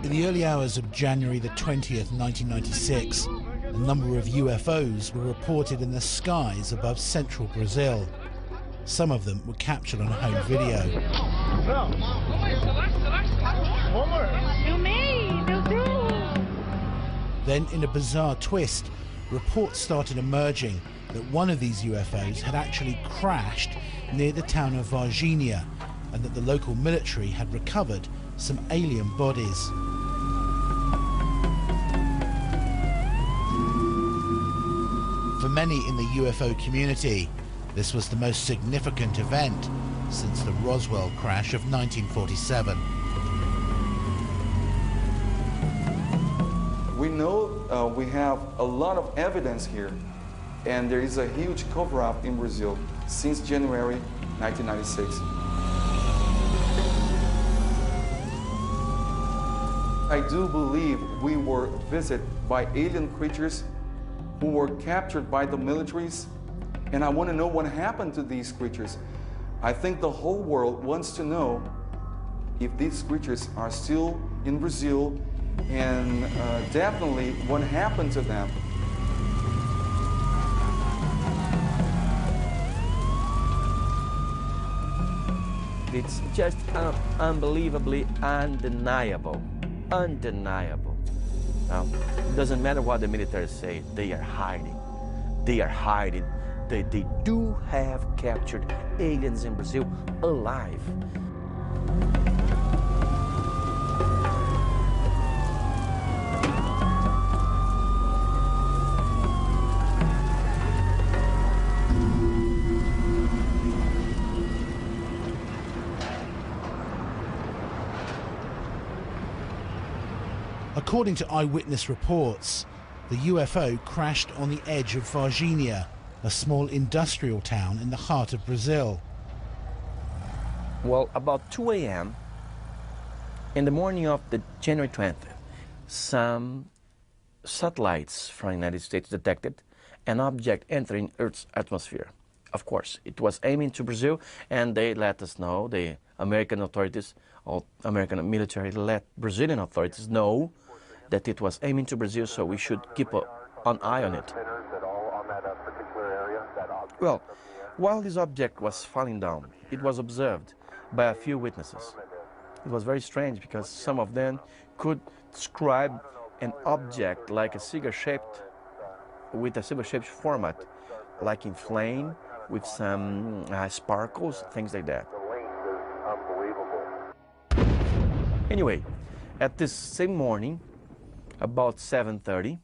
In the early hours of January the 20th, 1996, a number of UFOs were reported in the skies above central Brazil. Some of them were captured on home video. Then, in a bizarre twist, reports started emerging that one of these UFOs had actually crashed near the town of Varginha, and that the local military had recovered some alien bodies. For many in the UFO community, this was the most significant event since the Roswell crash of 1947. We know we have a lot of evidence here, and there is a huge cover-up in Brazil since January 1996. I do believe we were visited by alien creatures who were captured by the militaries, and I want to know what happened to these creatures. I think the whole world wants to know if these creatures are still in Brazil, and definitely what happened to them. It's just unbelievably undeniable. Undeniable. Now, it doesn't matter what the military say, they are hiding. They are hiding. They do have captured aliens in Brazil alive. According to eyewitness reports, the UFO crashed on the edge of Varginha, a small industrial town in the heart of Brazil. Well, about 2 a.m. in the morning of the January 20th, some satellites from the United States detected an object entering Earth's atmosphere. Of course, it was aiming to Brazil, and they let us know, the American authorities, or American military let Brazilian authorities know that it was aiming to Brazil, so we should keep an eye on it. Well, while this object was falling down, it was observed by a few witnesses. It was very strange because some of them could describe an object like a cigar-shaped, with a cigar-shaped format, like in flame, with some sparkles, things like that. Anyway, at this same morning, about 7:30,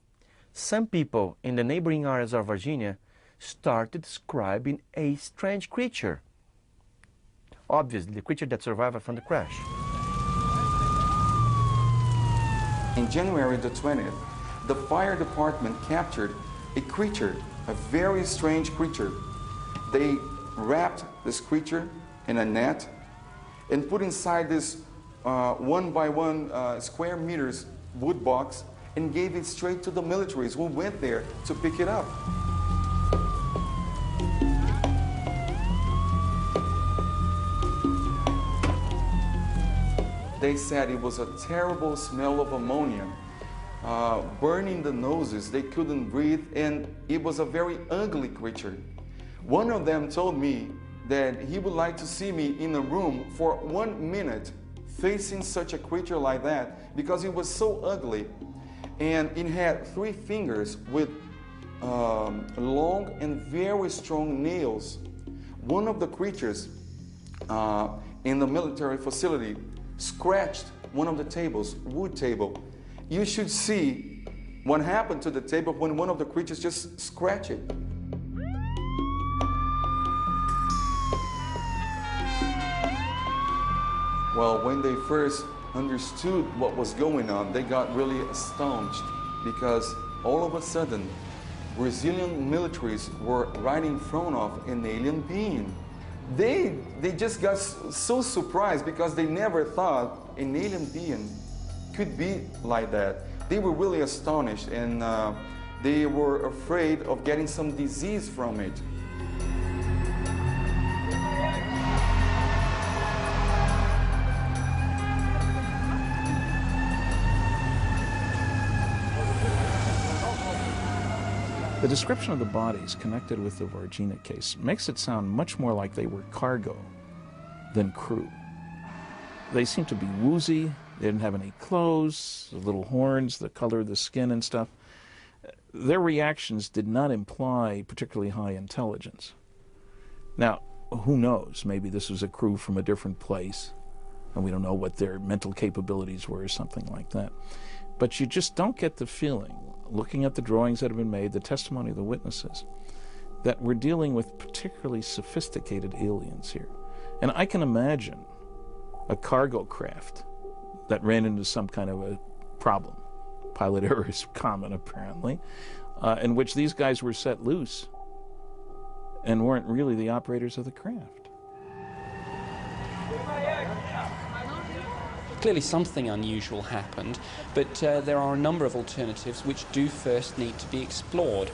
some people in the neighboring areas of Virginia started describing a strange creature. Obviously, the creature that survived from the crash. In January the 20th, the fire department captured a creature, a very strange creature. They wrapped this creature in a net and put inside this 1 by 1 square meters wood box and gave it straight to the militaries who went there to pick it up. They said it was a terrible smell of ammonia, burning the noses, they couldn't breathe, and it was a very ugly creature. One of them told me that he would like to see me in a room for 1 minute facing such a creature like that, because it was so ugly. And it had 3 fingers with long and very strong nails. One of the creatures in the military facility scratched one of the tables, wood table. You should see what happened to the table when one of the creatures just scratched it. Well, when they first understood what was going on, they got really astonished, because all of a sudden, Brazilian militaries were right in front of an alien being. They just got so surprised, because they never thought an alien being could be like that. They were really astonished, and they were afraid of getting some disease from it. The description of the bodies connected with the Varginha case makes it sound much more like they were cargo than crew. They seemed to be woozy, they didn't have any clothes, the little horns, the color of the skin and stuff. Their reactions did not imply particularly high intelligence. Now, who knows? Maybe this was a crew from a different place, and we don't know what their mental capabilities were or something like that. But you just don't get the feeling, looking at the drawings that have been made, the testimony of the witnesses, that we're dealing with particularly sophisticated aliens here. And I can imagine a cargo craft that ran into some kind of a problem, pilot error is common apparently, in which these guys were set loose and weren't really the operators of the craft. Clearly something unusual happened, but there are a number of alternatives which do first need to be explored.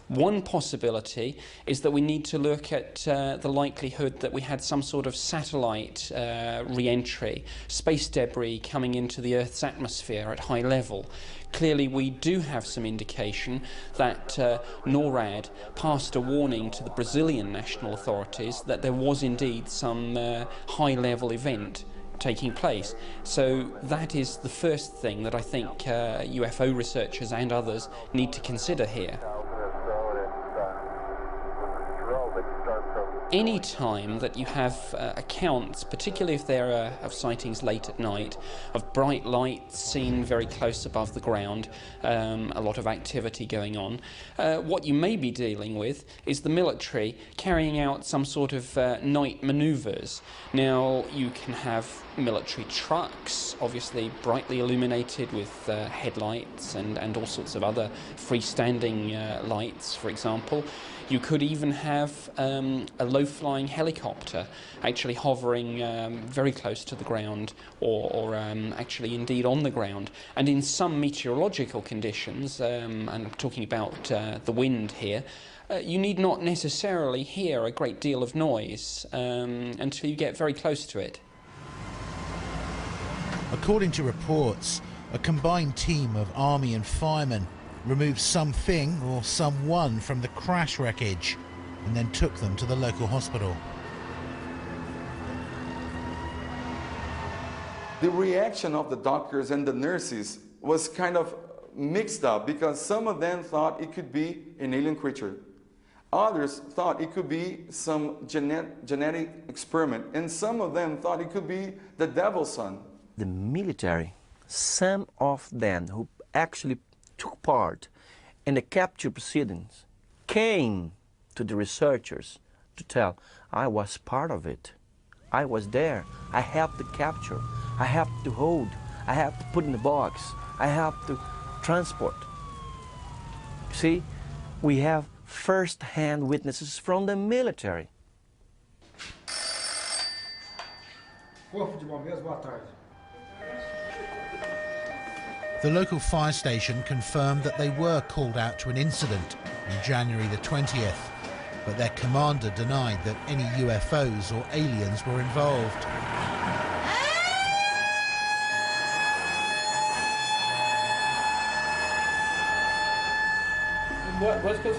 One possibility is that we need to look at the likelihood that we had some sort of satellite re-entry, space debris coming into the Earth's atmosphere at high level. Clearly we do have some indication that NORAD passed a warning to the Brazilian national authorities that there was indeed some high-level event taking place. So that is the first thing that I think UFO researchers and others need to consider here. Any time that you have accounts, particularly if there are of sightings late at night, of bright lights seen very close above the ground, a lot of activity going on, what you may be dealing with is the military carrying out some sort of night manoeuvres. Now, you can have military trucks, obviously brightly illuminated with headlights and all sorts of other freestanding lights, for example. You could even have a low-flying helicopter actually hovering very close to the ground or actually indeed on the ground. And in some meteorological conditions, and I'm talking about the wind here, you need not necessarily hear a great deal of noise until you get very close to it. According to reports, a combined team of army and firemen removed something or someone from the crash wreckage and then took them to the local hospital. The reaction of the doctors and the nurses was kind of mixed up because some of them thought it could be an alien creature. Others thought it could be some genetic experiment, and some of them thought it could be the devil's son. The military, some of them who actually took part in the capture proceedings, came to the researchers to tell, I was part of it. I was there. I helped to capture. I helped to hold. I helped to put in the box. I helped to transport. See, we have first-hand witnesses from the military. Corpo de Bombeiros, boa tarde. The local fire station confirmed that they were called out to an incident on January the 20th, but their commander denied that any UFOs or aliens were involved. Acho que eu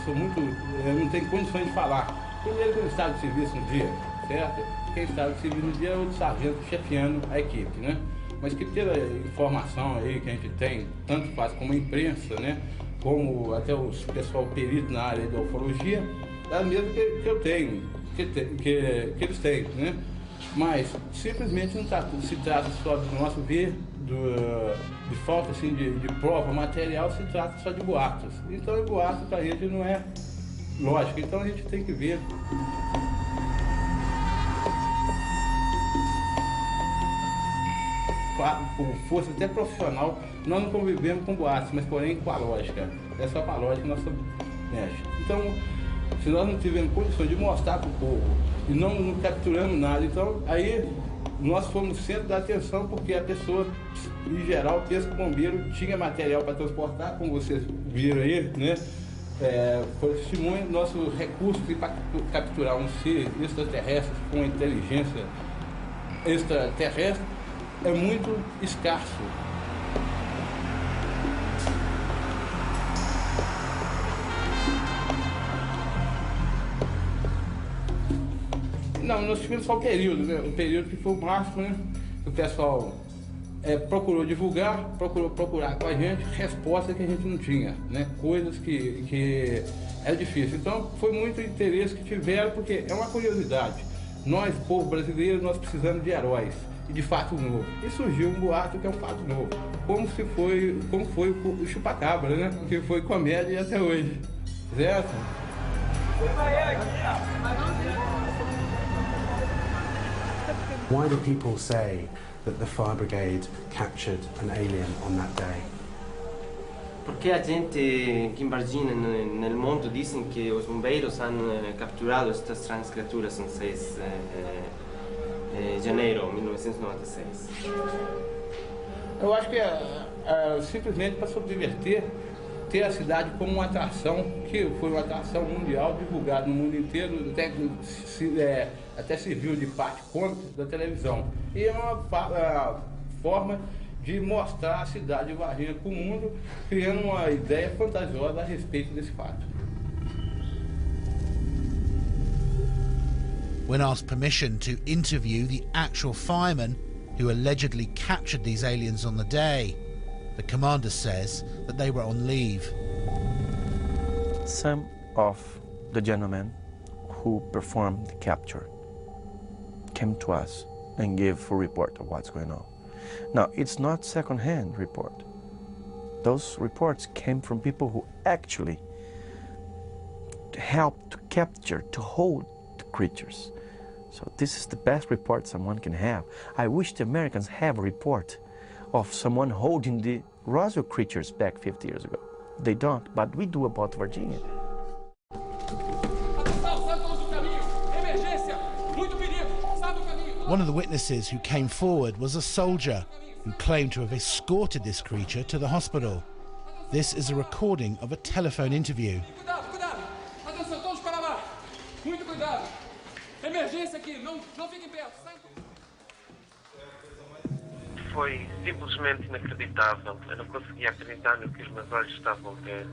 sou muito, não tenho condições de falar. Primeiro que eu estava de serviço no dia, certo? Quem estava de serviço no dia é o sargento chefiando a equipe, né? Mas que pela informação aí que a gente tem, tanto faz como a imprensa, né? Como até o pessoal perito na área de ufologia, é a mesma que eu tenho, que eles têm, né? Mas simplesmente não se trata só do nosso ver, de falta assim, de prova material, se trata só de boatos. Então, o boato para a gente não é lógico, então a gente tem que ver. Com força até profissional, nós não convivemos com boatos, mas porém com a lógica. É só com a lógica que nós mexe. Então, se nós não tivermos condições de mostrar para o povo e não capturamos nada, então aí nós fomos no centro da atenção porque a pessoa, em geral, pensa que o bombeiro tinha material para transportar, como vocês viram aí, né? Por testemunho, nosso recurso para capturar um ser extraterrestre com inteligência extraterrestre é muito escasso. Não, nós tivemos só um período, né? Um período que foi o máximo, né? O pessoal procurou divulgar, procurou procurar com a gente respostas que a gente não tinha, né? Coisas que era difícil. Então foi muito interesse que tiveram, porque é uma curiosidade. Nós, povo brasileiro, nós precisamos de heróis e de fato novo. E surgiu um boato que é um fato novo, como foi o chupacabra, né? Que foi comédia até hoje, certo? Why do people say that the fire brigade captured an alien on that day? Porque a gente aqui em Varginha, no mundo, dizem que os bombeiros han capturado estas trans criaturas em 6 de janeiro de 1996. Eu acho que simplesmente para subverter, ter a cidade como uma atração, que foi uma atração mundial, divulgada no mundo inteiro, até serviu de parte cômica da televisão. E é uma forma de mostrar a cidade de Varginha para o mundo, criando uma ideia fantasiosa a respeito desse fato. When asked permission to interview the actual firemen who allegedly captured these aliens on the day, the commander says that they were on leave. Some of the gentlemen who performed the capture came to us and gave a report of what's going on. Now, it's not second-hand report. Those reports came from people who actually helped to capture, to hold the creatures. So this is the best report someone can have. I wish the Americans have a report of someone holding the Roswell creatures back 50 years ago. They don't, but we do about Varginha. One of the witnesses who came forward was a soldier who claimed to have escorted this creature to the hospital. This is a recording of a telephone interview. Foi simplesmente inacreditável. Eu não conseguia acreditar no que os meus olhos estavam a ver.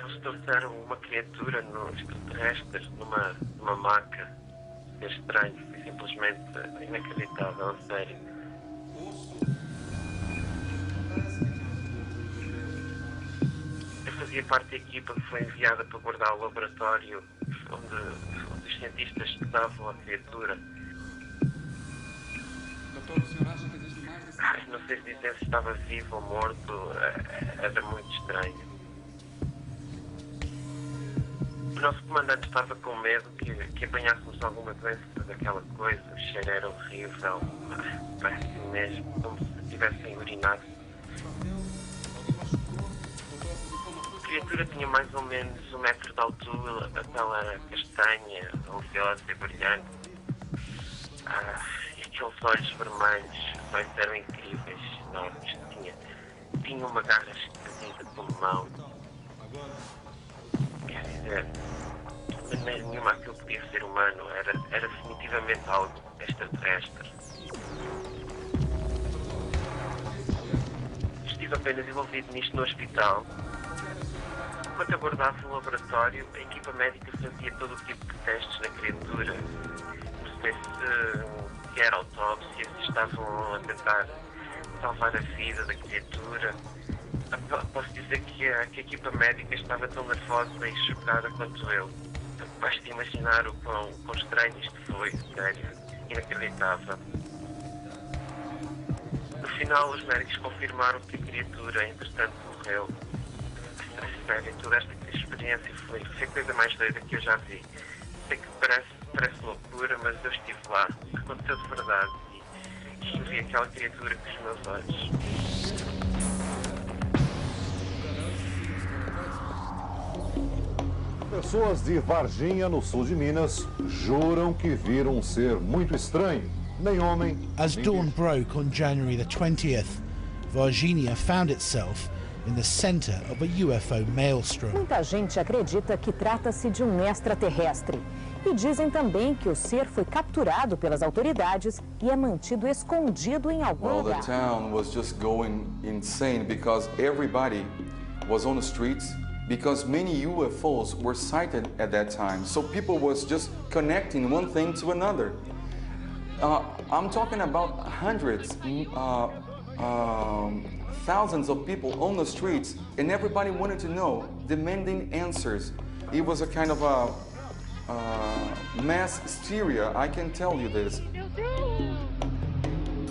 Eles trouxeram uma criatura no extraterrestre numa maca. É estranho, foi simplesmente inacreditável, a sério. Eu fazia parte da equipa que foi enviada para guardar o laboratório onde os cientistas estudavam a criatura. Não sei dizer se estava vivo ou morto, era muito estranho. O nosso comandante estava com medo que apanhássemos alguma doença daquela coisa, o cheiro era horrível, parece mesmo como se tivessem urinado. A criatura tinha mais ou menos 1 metro de altura, a pele era castanha, oleosa e brilhante. E aqueles olhos vermelhos, os olhos eram incríveis, enormes, tinha uma garra esquisita como mão. Quer dizer, de maneira nenhuma aquilo podia ser humano, era definitivamente algo extraterrestre. Estive apenas envolvido nisto no hospital. Enquanto aguardava o laboratório, a equipa médica fazia todo o tipo de testes na criatura. Perceber se era autópsia, se estavam a tentar salvar a vida da criatura. Posso dizer que a equipa médica estava tão nervosa e chocada quanto eu. Basta imaginar o quão estranho isto foi, sério, inacreditável. No final, os médicos confirmaram que a criatura, entretanto, morreu. Sério, toda esta experiência foi a coisa mais doida que eu já vi. Sei que parece loucura, mas eu estive lá. Aconteceu de verdade e vi aquela criatura com os meus olhos. Pessoas de Varginha, no sul de Minas, juram que viram um ser muito estranho. Nem homem, As dawn broke on January the 20th, Varginha found itself in the center of a UFO maelstrom. Muita gente acredita que trata-se de um extraterrestre. E dizem também que o ser foi capturado pelas autoridades e é mantido escondido em algum lugar. The town was just going insane because everybody was on the streets because many UFOs were sighted at that time. So people was just connecting one thing to another. I'm talking about hundreds, thousands of people on the streets, and everybody wanted to know, demanding answers. It was a kind of a mass hysteria, I can tell you this.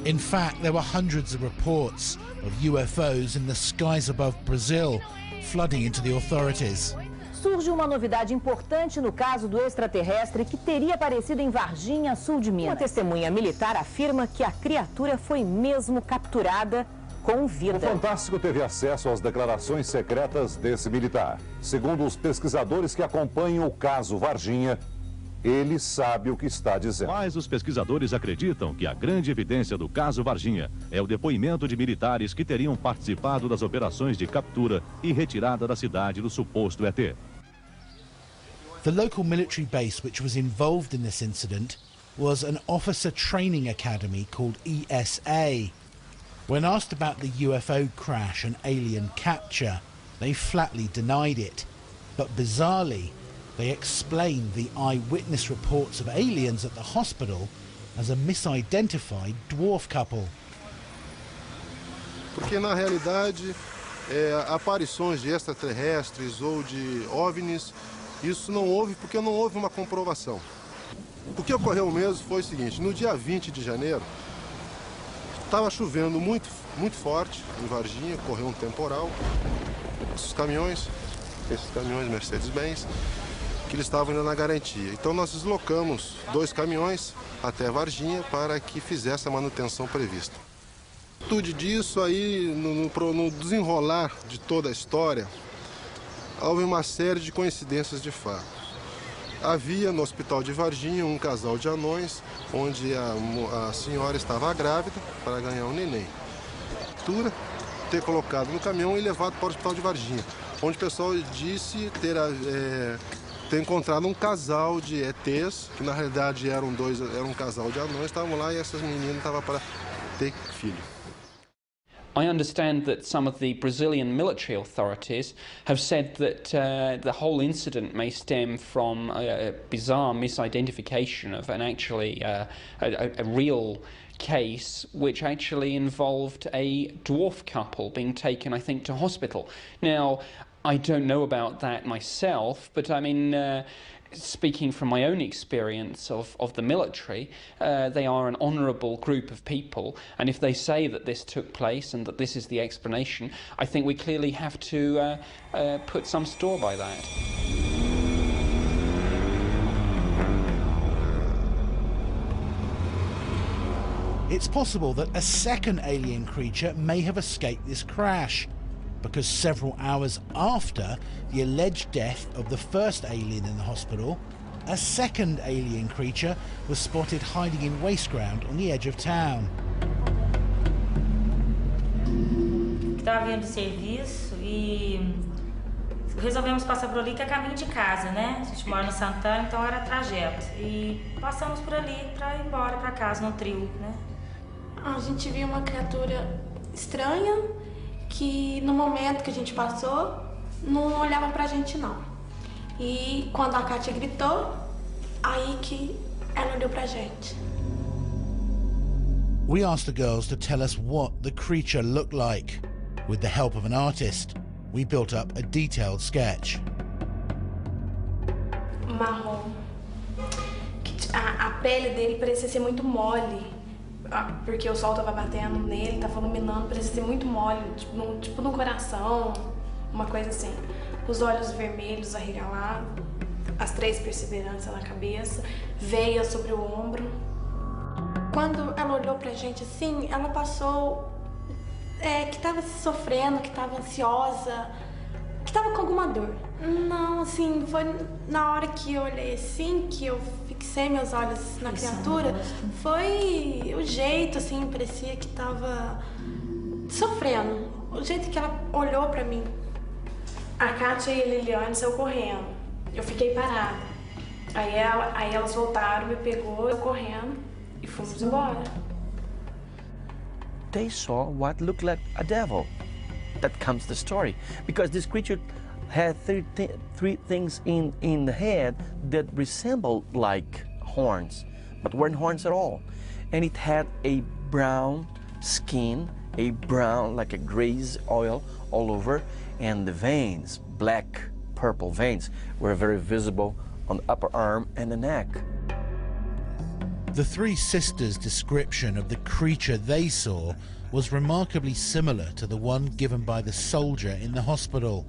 In fact, there were hundreds of reports of UFOs in the skies above Brazil, flooding into the authorities. Surge uma novidade importante no caso do extraterrestre que teria aparecido em Varginha, sul de Minas. Uma testemunha militar afirma que a criatura foi mesmo capturada com vida. O Fantástico teve acesso às declarações secretas desse militar. Segundo os pesquisadores que acompanham o caso Varginha, ele sabe o que está dizendo. Mas os pesquisadores acreditam que a grande evidência do caso Varginha é o depoimento de militares que teriam participado das operações de captura e retirada da cidade do suposto ET. The local military base which was involved in this incident was an officer training academy called ESA. When asked about the UFO crash and alien capture, they flatly denied it. But bizarrely, they explained the eyewitness reports of aliens at the hospital as a misidentified dwarf couple. Porque na realidade, aparições de extraterrestres ou de OVNIs, isso não houve porque não houve uma comprovação. O que ocorreu mesmo foi o seguinte: no dia 20 de janeiro, estava chovendo muito forte em Varginha, ocorreu um temporal. Esses caminhões Mercedes-Benz, que eles estavam indo na garantia. Então nós deslocamos 2 caminhões até Varginha para que fizesse a manutenção prevista. Tudo disso aí, no desenrolar de toda a história, houve uma série de coincidências de fato. Havia no hospital de Varginha um casal de anões, onde a senhora estava grávida para ganhar um neném. Ter colocado no caminhão e levado para o hospital de Varginha, onde o pessoal disse ter encontrado um casal de ETs, que na realidade era um casal de anões, estavam lá e essas meninas estavam para ter filho. I understand that some of the Brazilian military authorities have said that the whole incident may stem from a bizarre misidentification of an actually a real case which actually involved a dwarf couple being taken, I think, to hospital. Now, I don't know about that myself, but I mean, speaking from my own experience of the military, they are an honourable group of people, and if they say that this took place and that this is the explanation, I think we clearly have to put some store by that. It's possible that a second alien creature may have escaped this crash, because several hours after the alleged death of the first alien in the hospital, a second alien creature was spotted hiding in waste ground on the edge of town. Estava vindo do serviço e resolvemos passar por ali, que é caminho de casa, né? A gente mora no Santana, então era trajeto. E passamos por ali para ir embora para casa, no trio, né? A gente viu uma criatura estranha que no momento que a gente passou não olhava pra gente não. E quando a Kátia gritou, aí que ela olhou pra gente. We asked the girls to tell us what the creature looked like. With the help of an artist, we built up a detailed sketch. Marrom. A pele dele parecia ser muito mole. Porque o sol tava batendo nele, tava iluminando, parecia ser muito mole, tipo no coração, uma coisa assim. Os olhos vermelhos arregalados, as 3 perseveranças na cabeça, veia sobre o ombro. Quando ela olhou pra gente assim, ela passou que tava sofrendo, que tava ansiosa, que tava com alguma dor. Não, assim, foi na hora que eu olhei assim, que eu fixei meus olhos na criatura, foi o jeito, assim, parecia que tava sofrendo. O jeito que ela olhou pra mim. A Kátia e a Liliane saiu correndo. Eu fiquei parada. Aí elas voltaram, me pegou, eu correndo e fomos embora. They saw what looked like a devil. That comes the story. Because this creature had three things in the head that resembled like horns, but weren't horns at all. And it had a brown skin, a brown, like a grease oil all over, and the veins, black, purple veins, were very visible on the upper arm and the neck. The three sisters' description of the creature they saw was remarkably similar to the one given by the soldier in the hospital.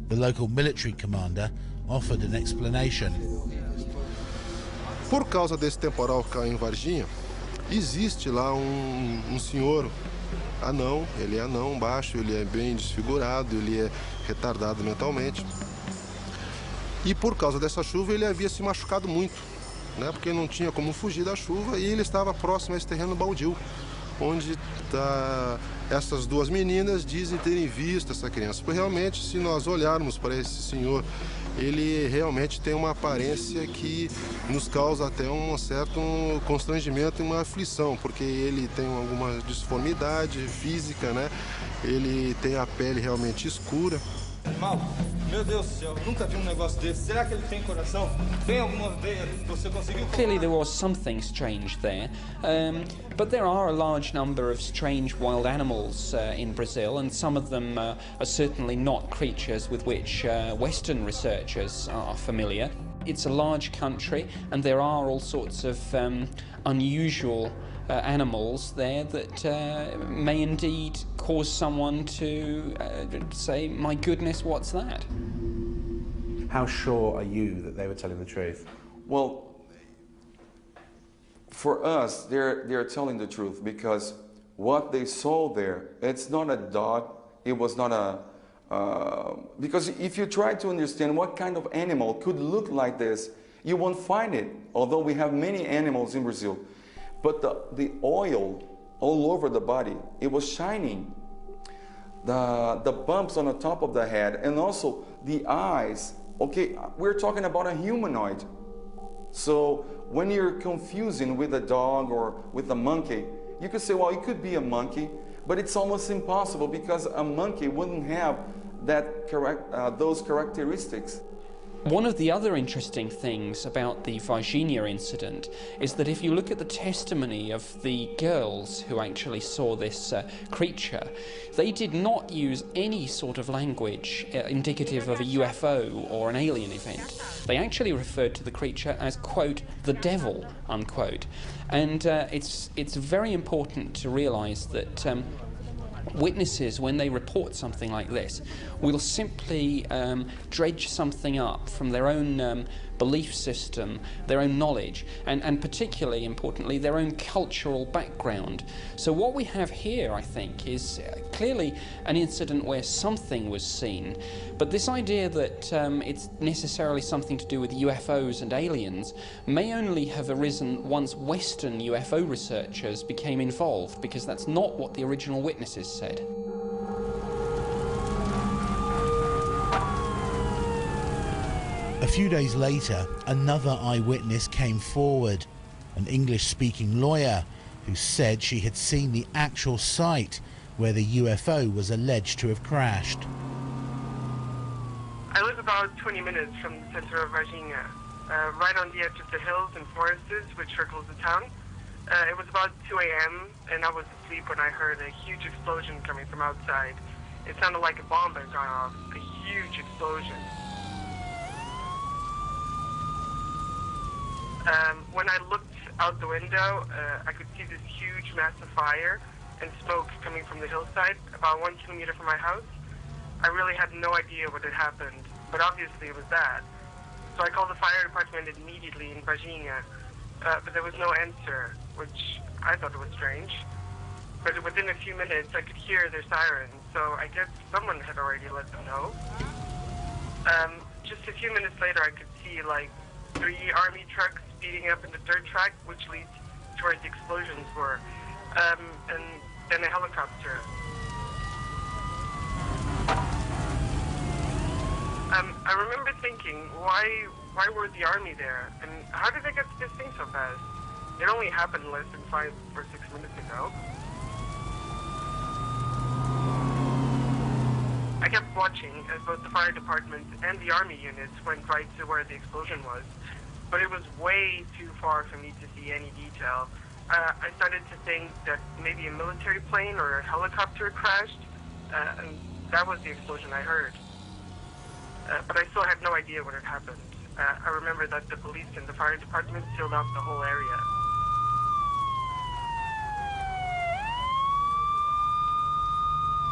The local military commander offered an explanation. Por causa desse temporal que caiu em Varginha, existe lá senhor anão, ele é anão, baixo, ele é bem desfigurado, ele é retardado mentalmente. E por causa dessa chuva ele havia se machucado muito, né? Porque não tinha como fugir da chuva e ele estava próximo a esse terreno baldio, onde essas duas meninas dizem terem visto essa criança. Porque realmente, se nós olharmos para esse senhor, ele realmente tem uma aparência que nos causa até um certo constrangimento e uma aflição, porque ele tem alguma disformidade física, né? Ele tem a pele realmente escura. Mal, meu Deus do céu, nunca vi negócio desse. Será que ele tem coração? Tem alguma veia que você conseguiu? Clearly there was something strange there, but there are a large number of strange wild animals in Brazil, and some of them are certainly not creatures with which Western researchers are familiar. It's a large country, and there are all sorts of unusual animals there that may indeed cause someone to say, my goodness, what's that? How sure are you that they were telling the truth? Well, for us, they're telling the truth, because what they saw there, it's not a dog, it was not a... because if you try to understand what kind of animal could look like this, you won't find it, although we have many animals in Brazil. But the oil all over the body, it was shining. The bumps on the top of the head, and also the eyes. Okay, we're talking about a humanoid. So when you're confusing with a dog or with a monkey, you could say, well, it could be a monkey, but it's almost impossible because a monkey wouldn't have those characteristics. One of the other interesting things about the Varginha incident is that if you look at the testimony of the girls who actually saw this creature, they did not use any sort of language indicative of a UFO or an alien event. They actually referred to the creature as, quote, the devil, unquote. And it's very important to realise that witnesses, when they report something like this, will simply dredge something up from their own belief system, their own knowledge, and particularly importantly, their own cultural background. So what we have here, I think, is clearly an incident where something was seen, but this idea that it's necessarily something to do with UFOs and aliens may only have arisen once Western UFO researchers became involved, because that's not what the original witnesses said. A few days later, another eyewitness came forward, an English-speaking lawyer who said she had seen the actual site where the UFO was alleged to have crashed. I live about 20 minutes from the center of Varginha, right on the edge of the hills and forests which circles the town. It was about 2 a.m. and I was asleep when I heard a huge explosion coming from outside. It sounded like a bomb had gone off, a huge explosion. When I looked out the window, I could see this huge massive fire and smoke coming from the hillside about 1 kilometer from my house. I really had no idea what had happened, but obviously it was that. So I called the fire department immediately in Varginha, but there was no answer, which I thought was strange. But within a few minutes, I could hear their sirens, so I guess someone had already let them know. Just a few minutes later, I could see like 3 army trucks speeding up in the dirt track, which leads to where the explosions were, and then a helicopter. I remember thinking, why were the army there, and how did they get to this thing so fast? It only happened less than 5 or 6 minutes ago. I I kept watching as both the fire department and the army units went right to where the explosion was, but it was way too far for me to see any detail. I started to think that maybe a military plane or a helicopter crashed, and that was the explosion I heard. But I still had no idea what had happened. I remember that the police and the fire department sealed off the whole area.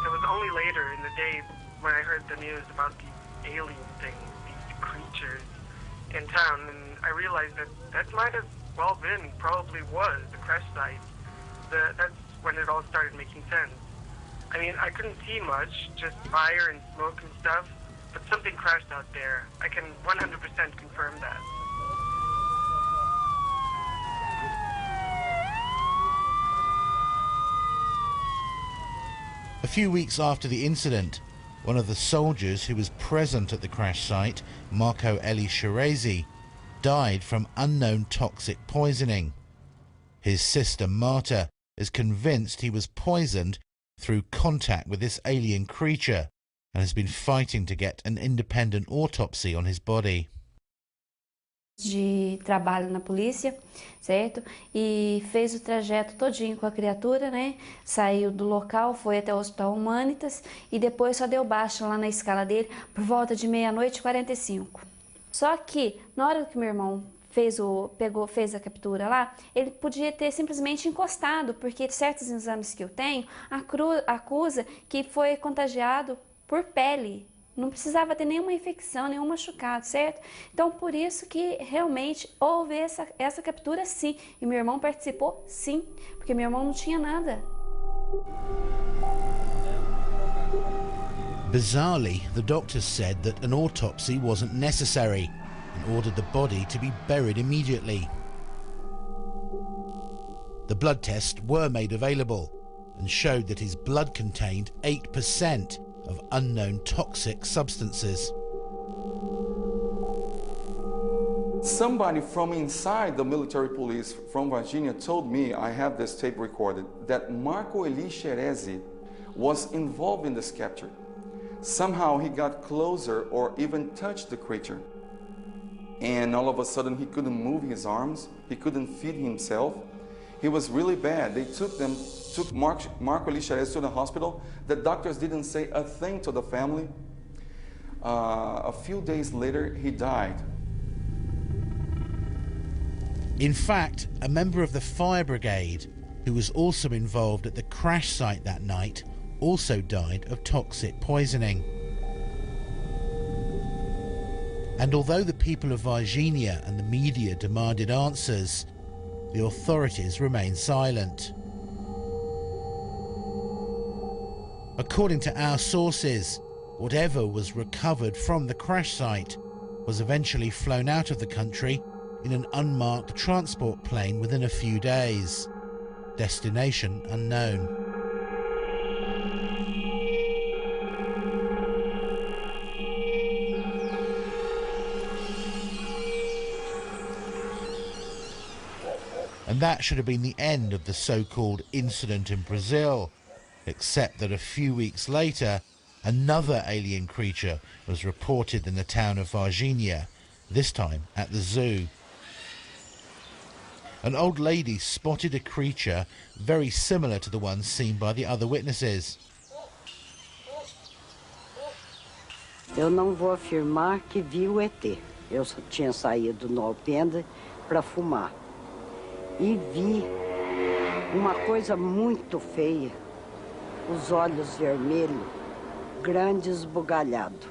It was only later in the day when I heard the news about these alien things, these creatures in town, and I realized that that might have well been, probably was, the crash site. That's when it all started making sense. I mean, I couldn't see much, just fire and smoke and stuff, but something crashed out there. I can 100% confirm that. A few weeks after the incident, one of the soldiers who was present at the crash site, Marco Eli Shirazi, died from unknown toxic poisoning. His sister Marta is convinced he was poisoned through contact with this alien creature and has been fighting to get an independent autopsy on his body. De trabalho na polícia, certo? E fez o trajeto todinho com a criatura, né? Saiu do local, foi até o Hospital Humanitas e depois só deu baixa lá na escala dele por volta de 00:45. Só que na hora que meu irmão fez a captura lá, ele podia ter simplesmente encostado, porque certos exames que eu tenho acusa que foi contagiado por pele. Não precisava ter nenhuma infecção, nenhum machucado, certo? Então, por isso que realmente houve essa captura, sim. E meu irmão participou, sim, porque meu irmão não tinha nada. Bizarrely, the doctors said that an autopsy wasn't necessary and ordered the body to be buried immediately. The blood tests were made available and showed that his blood contained 8% of unknown toxic substances. Somebody from inside the military police from Virginia told me, I have this tape recorded, that Marco Eli Shirazi was involved in this capture. Somehow he got closer or even touched the creature. And all of a sudden he couldn't move his arms, he couldn't feed himself. He was really bad. They took Marco Eli Shirazi to the hospital. The doctors didn't say a thing to the family. A few days later, he died. In fact, a member of the fire brigade, who was also involved at the crash site that night, also died of toxic poisoning. And although the people of Varginha and the media demanded answers, the authorities remained silent. According to our sources, whatever was recovered from the crash site was eventually flown out of the country in an unmarked transport plane within a few days. Destination unknown. And that should have been the end of the so-called incident in Brazil, except that a few weeks later, another alien creature was reported in the town of Varginha, this time at the zoo. An old lady spotted a creature very similar to the one seen by the other witnesses. Eu não vou afirmar que vi o ET. Eu tinha saído no alpendre para fumar. E vi uma coisa muito feia, os olhos vermelhos, grande esbugalhado.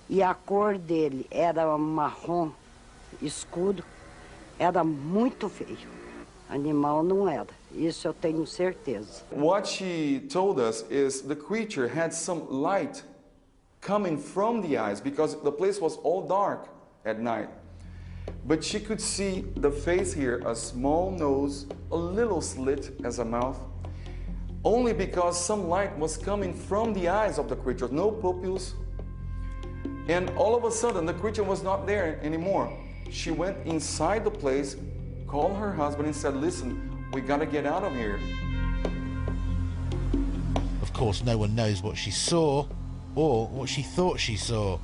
E a cor dele era marrom escuro, era muito feio. Animal não era, isso eu tenho certeza. What she told us is the creature had some light coming from the eyes because the place was all dark at night. But she could see the face here, a small nose, a little slit as a mouth, only because some light was coming from the eyes of the creature, no pupils. And all of a sudden, the creature was not there anymore. She went inside the place, called her husband and said, listen, we gotta get out of here. Of course, no one knows what she saw, or what she thought she saw.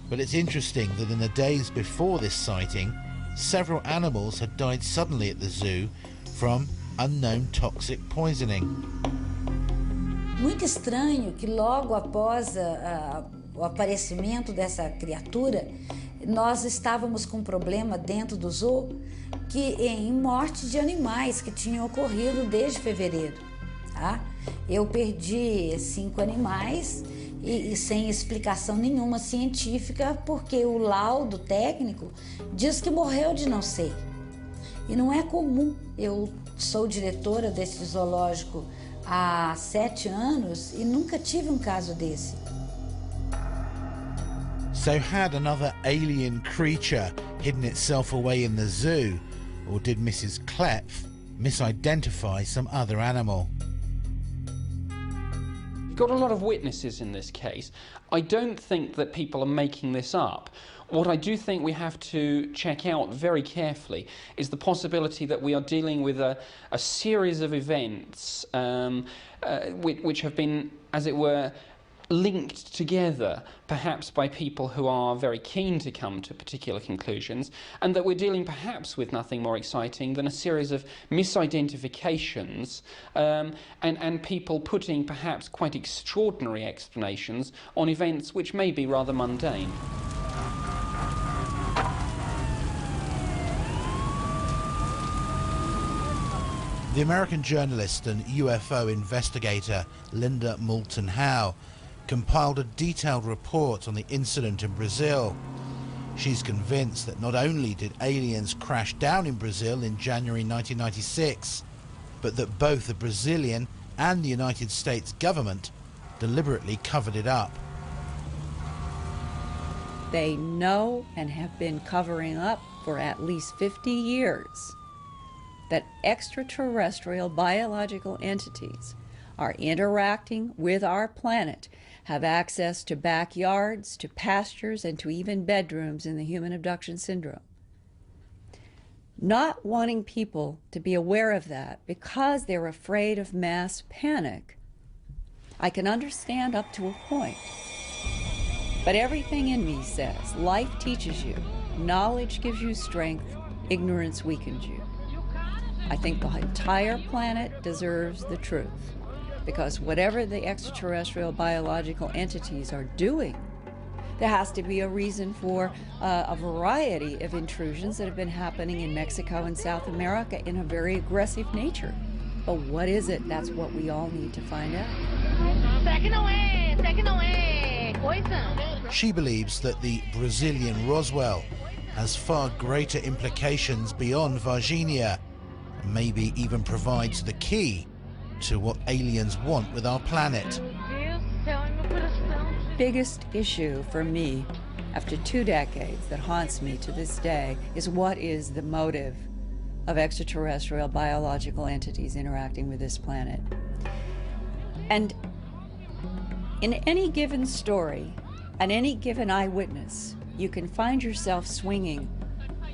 But it's interesting that in the days before this sighting, several animals had died suddenly at the zoo from unknown toxic poisoning. Muito estranho que logo após o aparecimento dessa criatura, nós estávamos com um problema dentro do zoo em morte de animais que tinham ocorrido desde fevereiro. Tá? Eu perdi 5 animais e sem explicação nenhuma científica, porque o laudo técnico diz que morreu de não sei. E não é comum. Eu sou diretora desse zoológico há 7 anos e nunca tive um caso desse. So had another alien creature hidden itself away in the zoo, or did Mrs. Klepf misidentify some other animal? You've got a lot of witnesses in this case. I don't think that people are making this up. What I do think we have to check out very carefully is the possibility that we are dealing with a series of events which have been, as it were, linked together, perhaps by people who are very keen to come to particular conclusions, and that we're dealing perhaps with nothing more exciting than a series of misidentifications and people putting perhaps quite extraordinary explanations on events which may be rather mundane. The American journalist and UFO investigator Linda Moulton Howe compiled a detailed report on the incident in Brazil. She's convinced that not only did aliens crash down in Brazil in January 1996, but that both the Brazilian and the United States government deliberately covered it up. They know and have been covering up for at least 50 years that extraterrestrial biological entities are interacting with our planet, have access to backyards, to pastures, and to even bedrooms in the human abduction syndrome. Not wanting people to be aware of that because they're afraid of mass panic, I can understand up to a point. But everything in me says, life teaches you, knowledge gives you strength, ignorance weakens you. I think the entire planet deserves the truth, because whatever the extraterrestrial biological entities are doing, there has to be a reason for a variety of intrusions that have been happening in Mexico and South America in a very aggressive nature. But what is it? That's what we all need to find out. She believes that the Brazilian Roswell has far greater implications beyond Varginha, and maybe even provides the key to what aliens want with our planet. Biggest issue for me after 2 decades that haunts me to this day is what is the motive of extraterrestrial biological entities interacting with this planet. And in any given story and any given eyewitness, you can find yourself swinging,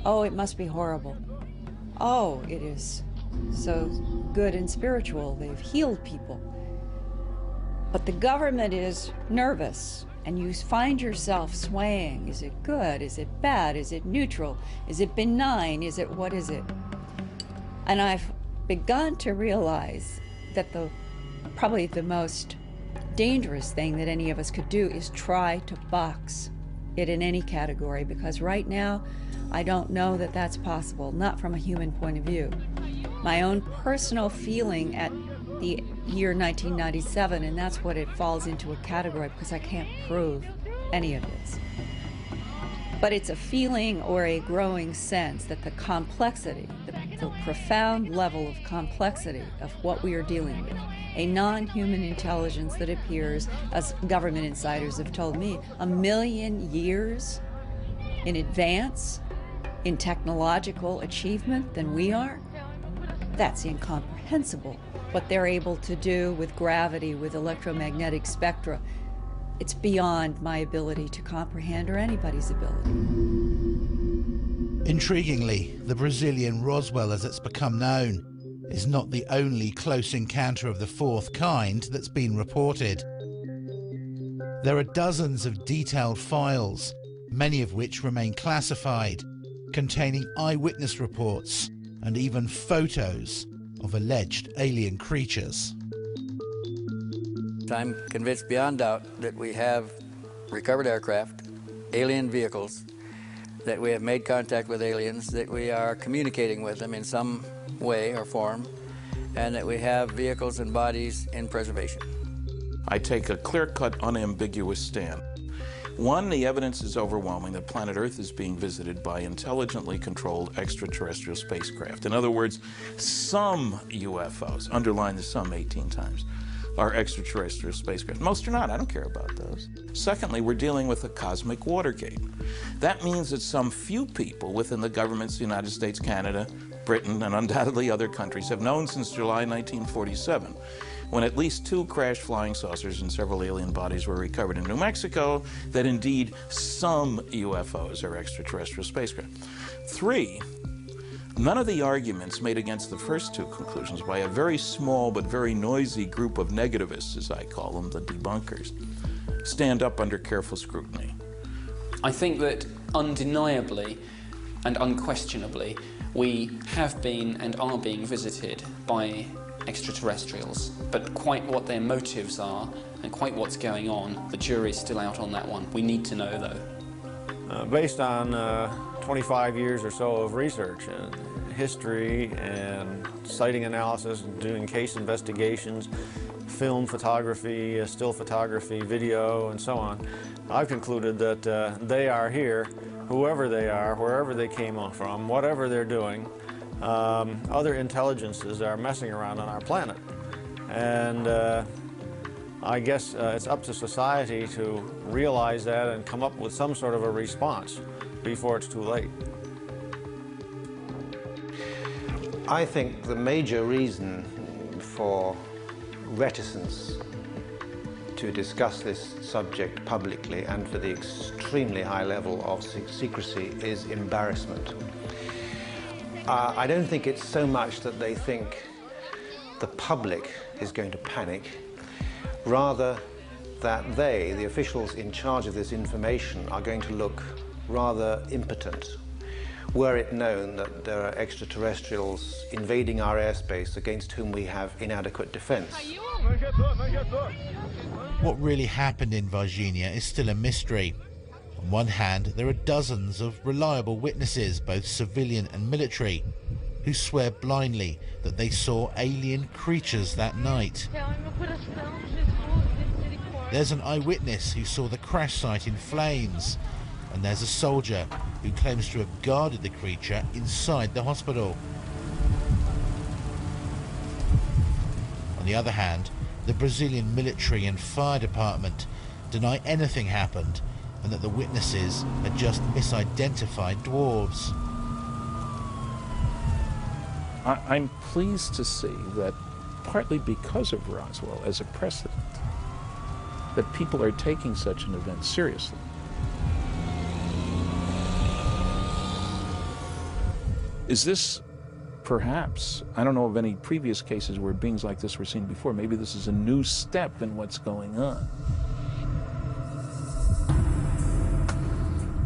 oh, it must be horrible. Oh, it is so good and spiritual. They've healed people. But the government is nervous, and you find yourself swaying. Is it good? Is it bad? Is it neutral? Is it benign? Is it what is it? And I've begun to realize that probably the most dangerous thing that any of us could do is try to box it in any category, because right now I don't know that that's possible, not from a human point of view. My own personal feeling at the year 1997, and that's what it falls into a category, because I can't prove any of this. But it's a feeling or a growing sense that the complexity, the profound level of complexity of what we are dealing with, a non-human intelligence that appears, as government insiders have told me, 1 million years in advance in technological achievement than we are, that's incomprehensible. What they're able to do with gravity, with electromagnetic spectra, it's beyond my ability to comprehend or anybody's ability. Intriguingly, the Brazilian Roswell, as it's become known, is not the only close encounter of the fourth kind that's been reported. There are dozens of detailed files, many of which remain classified, containing eyewitness reports and even photos of alleged alien creatures. I'm convinced beyond doubt that we have recovered aircraft, alien vehicles, that we have made contact with aliens, that we are communicating with them in some way or form, and that we have vehicles and bodies in preservation. I take a clear-cut, unambiguous stand. One, the evidence is overwhelming that planet Earth is being visited by intelligently controlled extraterrestrial spacecraft. In other words, some UFOs, underline the some 18 times, are extraterrestrial spacecraft. Most are not. I don't care about those. Secondly, we're dealing with a cosmic Watergate. That means that some few people within the governments of the United States, Canada, Britain, and undoubtedly other countries have known since July 1947, when at least 2 crashed flying saucers and several alien bodies were recovered in New Mexico, that indeed some UFOs are extraterrestrial spacecraft. 3, none of the arguments made against the first 2 conclusions by a very small but very noisy group of negativists, as I call them, the debunkers, stand up under careful scrutiny. I think that undeniably and unquestionably we have been and are being visited by extraterrestrials, but quite what their motives are and quite what's going on, the jury's still out on that one. We need to know, though. Based on 25 years or so of research and history and sighting analysis, and doing case investigations, film photography, still photography, video, and so on, I've concluded that they are here, whoever they are, wherever they came from, whatever they're doing. Other intelligences are messing around on our planet. And I guess it's up to society to realize that and come up with some sort of a response before it's too late. I think the major reason for reticence to discuss this subject publicly and for the extremely high level of secrecy is embarrassment. I don't think it's so much that they think the public is going to panic, rather that they, the officials in charge of this information, are going to look rather impotent were it known that there are extraterrestrials invading our airspace against whom we have inadequate defense. What really happened in Varginha is still a mystery. On one hand, there are dozens of reliable witnesses, both civilian and military, who swear blindly that they saw alien creatures that night. There's an eyewitness who saw the crash site in flames, and there's a soldier who claims to have guarded the creature inside the hospital. On the other hand, the Brazilian military and fire department deny anything happened and that the witnesses are just misidentified dwarves. I'm pleased to see that, partly because of Roswell as a precedent, that people are taking such an event seriously. Is this perhaps, I don't know of any previous cases where beings like this were seen before, maybe this is a new step in what's going on.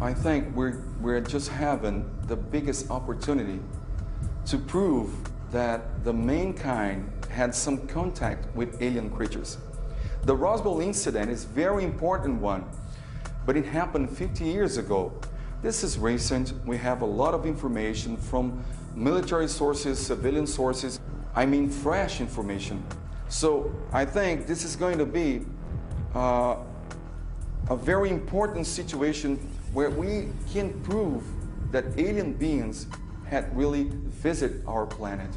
I think we're just having the biggest opportunity to prove that the mankind had some contact with alien creatures. The Roswell incident is a very important one, but it happened 50 years ago. This is recent. We have a lot of information from military sources, civilian sources, I mean fresh information. So I think this is going to be a very important situation where we can prove that alien beings had really visited our planet.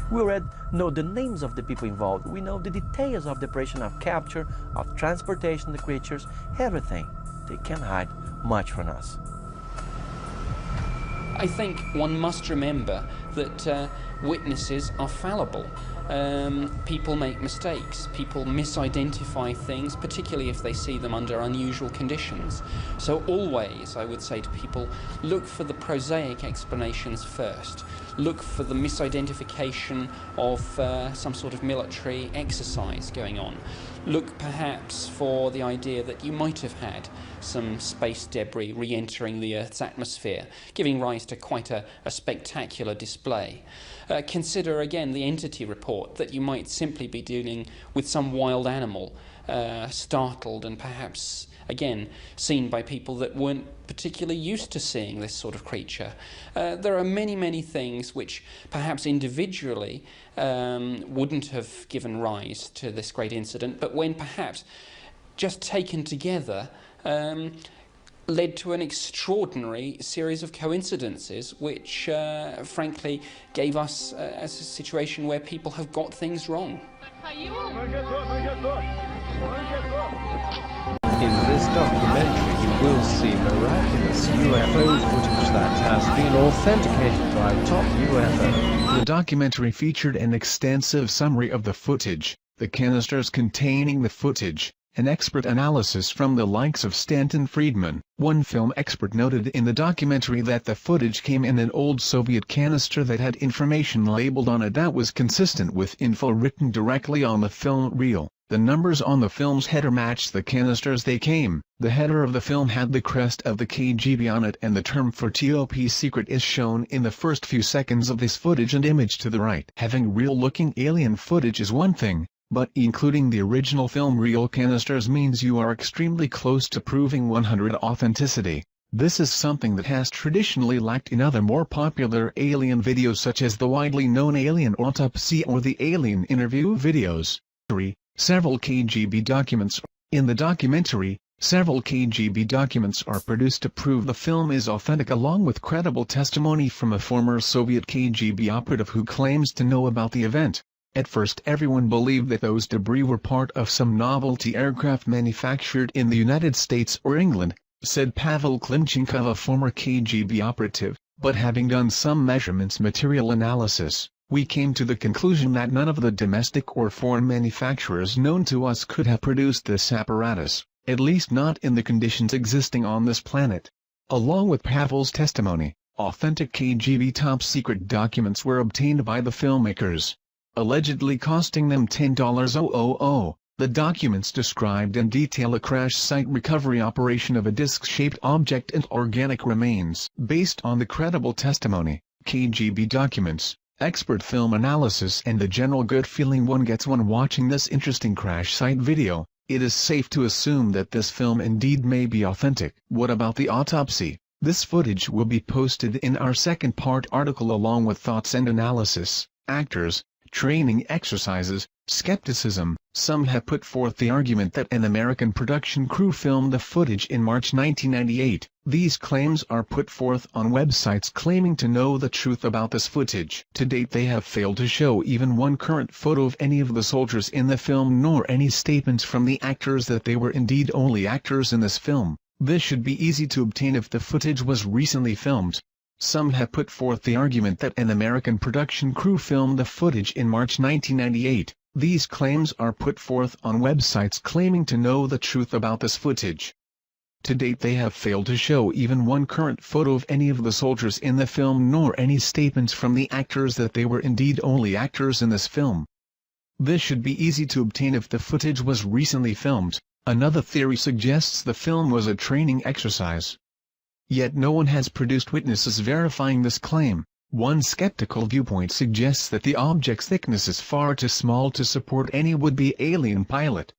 We already know the names of the people involved. We know the details of the operation of capture, of transportation of the creatures, everything. They can't hide much from us. I think one must remember that witnesses are fallible. People make mistakes. People misidentify things, particularly if they see them under unusual conditions. So always, I would say to people, look for the prosaic explanations first. look for the misidentification of some sort of military exercise going on. Look perhaps for the idea that you might have had some space debris re-entering the Earth's atmosphere, giving rise to quite a spectacular display. Consider again the entity report, that you might simply be dealing with some wild animal, startled and perhaps again seen by people that weren't particularly used to seeing this sort of creature. There are many things which perhaps individually wouldn't have given rise to this great incident, but when perhaps just taken together led to an extraordinary series of coincidences which frankly gave us a situation where people have got things wrong. In this documentary you will see miraculous UFO footage that has been authenticated by top UFO. The documentary featured an extensive summary of the footage, the canisters containing the footage, an expert analysis from the likes of Stanton Friedman. One film expert noted in the documentary that the footage came in an old Soviet canister that had information labeled on it that was consistent with info written directly on the film reel. The numbers on the film's header matched the canisters they came. The header of the film had the crest of the KGB on it, and the term for top secret is shown in the first few seconds of this footage and image to the right. Having real-looking alien footage is one thing, but including the original film reel canisters means you are extremely close to proving 100% authenticity. This is something that has traditionally lacked in other more popular alien videos such as the widely known Alien Autopsy or the Alien Interview videos. Several KGB documents. In the documentary, several KGB documents are produced to prove the film is authentic, along with credible testimony from a former Soviet KGB operative who claims to know about the event. At first everyone believed that those debris were part of some novelty aircraft manufactured in the United States or England, said Pavel Klimchenkov, a former KGB operative, but having done some measurements material analysis, we came to the conclusion that none of the domestic or foreign manufacturers known to us could have produced this apparatus, at least not in the conditions existing on this planet. Along with Pavel's testimony, authentic KGB top-secret documents were obtained by the filmmakers, allegedly costing them $10,000. The documents described in detail a crash site recovery operation of a disc-shaped object and organic remains. Based on the credible testimony, KGB documents, expert film analysis and the general good feeling one gets when watching this interesting crash site video, it is safe to assume that this film indeed may be authentic. What about the autopsy? This footage will be posted in our second part article along with thoughts and analysis. Actors, training exercises, skepticism. Some have put forth the argument that an American production crew filmed the footage in March 1998. These claims are put forth on websites claiming to know the truth about this footage. To date they have failed to show even one current photo of any of the soldiers in the film, nor any statements from the actors that they were indeed only actors in this film. This should be easy to obtain if the footage was recently filmed. Some have put forth the argument that an American production crew filmed the footage in March 1998. These claims are put forth on websites claiming to know the truth about this footage. To date they have failed to show even one current photo of any of the soldiers in the film, nor any statements from the actors that they were indeed only actors in this film. This should be easy to obtain if the footage was recently filmed. Another theory suggests the film was a training exercise. Yet no one has produced witnesses verifying this claim. One skeptical viewpoint suggests that the object's thickness is far too small to support any would-be alien pilot.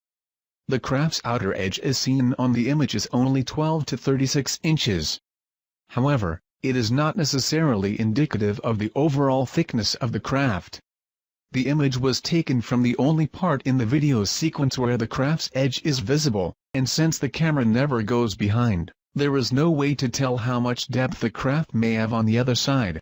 The craft's outer edge as seen on the image is only 12 to 36 inches. However, it is not necessarily indicative of the overall thickness of the craft. The image was taken from the only part in the video sequence where the craft's edge is visible, and since the camera never goes behind, there is no way to tell how much depth the craft may have on the other side.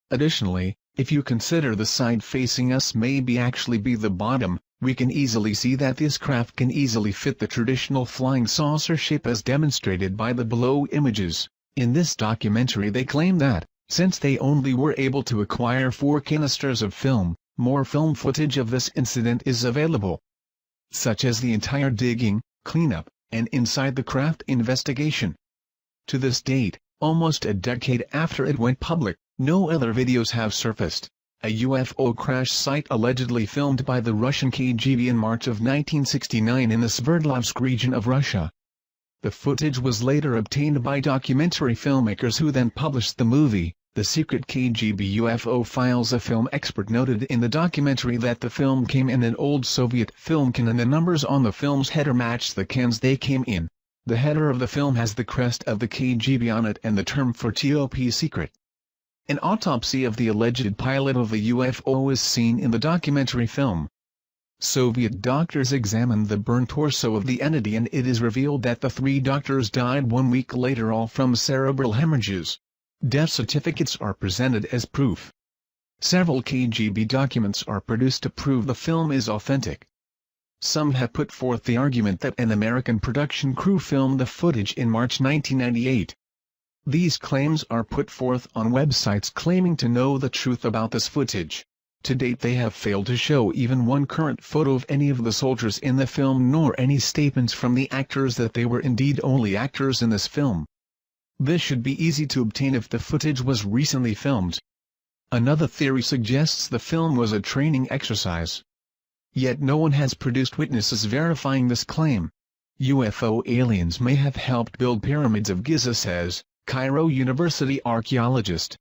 Additionally, if you consider the side facing us may actually be the bottom, we can easily see that this craft can easily fit the traditional flying saucer shape as demonstrated by the below images. In this documentary they claim that, since they only were able to acquire 4 canisters of film, more film footage of this incident is available, such as the entire digging, cleanup, and inside the craft investigation. To this date, almost a decade after it went public, No other videos have surfaced. A UFO crash site allegedly filmed by the Russian KGB in March of 1969 in the Sverdlovsk region of Russia. The footage was later obtained by documentary filmmakers who then published the movie, The Secret KGB UFO Files. A film expert noted in the documentary that the film came in an old Soviet film can and the numbers on the film's header match the cans they came in. The header of the film has the crest of the KGB on it and the term for top secret. An autopsy of the alleged pilot of the UFO is seen in the documentary film. Soviet doctors examined the burnt torso of the entity and it is revealed that the 3 doctors died 1 week later, all from cerebral hemorrhages. Death certificates are presented as proof. Several KGB documents are produced to prove the film is authentic. Some have put forth the argument that an American production crew filmed the footage in March 1998. These claims are put forth on websites claiming to know the truth about this footage. To date they have failed to show even one current photo of any of the soldiers in the film nor any statements from the actors that they were indeed only actors in this film. This should be easy to obtain if the footage was recently filmed. Another theory suggests the film was a training exercise. Yet no one has produced witnesses verifying this claim. UFO aliens may have helped build pyramids of Giza, says Cairo University archaeologist.